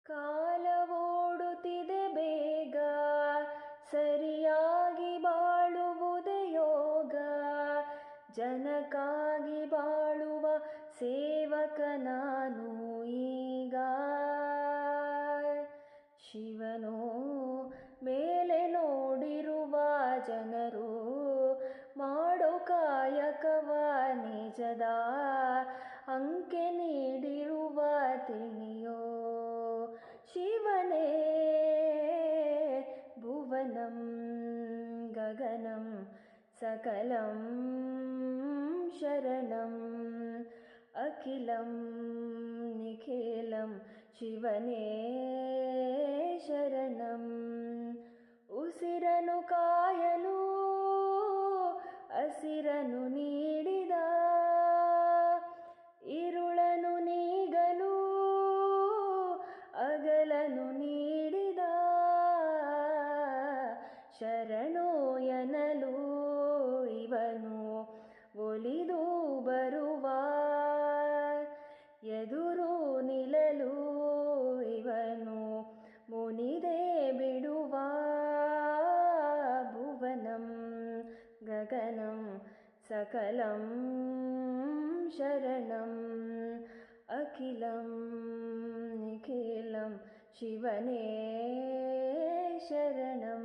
ಕಾಲ ಓಡುತ್ತಿದೆ ಬೇಗ, ಸರಿಯಾಗಿ ಬಾಳುವುದೇ ಯೋಗ. ಜನಕ್ಕಾಗಿ ಬಾಳುವ ಸೇವಕ ನಾನು ಈಗ. ಶಿವನು ಮೇಲೆ ನೋಡಿರುವ ಜನರು ಮಾಡೋ ಕಾಯಕವ ನಿಜದ ಅಂಕೆ ನೀಡಿರುವ ತಿಳಿಯೋ. ಶಿವನೇ ಭುವನಂ ಗಗನಂ ಸಕಲಂ ಶರಣಂ ಅಖಿಲಂ ನಿಖಿಲಂ ಶಿವನೇ ಶರಣಂ. ಉಸಿರನು ಕಾಯಲು ಹಸಿರನು ನೀಡಿದ, ಇರುಳನು ನೀಗಲು ಅಗಲನು ನೀಡಿದ. ಶರಣು ಎನ್ನಲು ಇವನು ಒಲಿದು ಬರುವ, ಎದುರು ನಿಲ್ಲಲು ಇವನು ಮುನಿದೇ ಬಿಡುವ. ಭುವನಂ ಗಗನಂ ಸಕಲಂ ಶರಣಂ ಅಖಿಲಂ ನಿಖಿಲಂ ಶಿವನೇ ಶರಣಂ.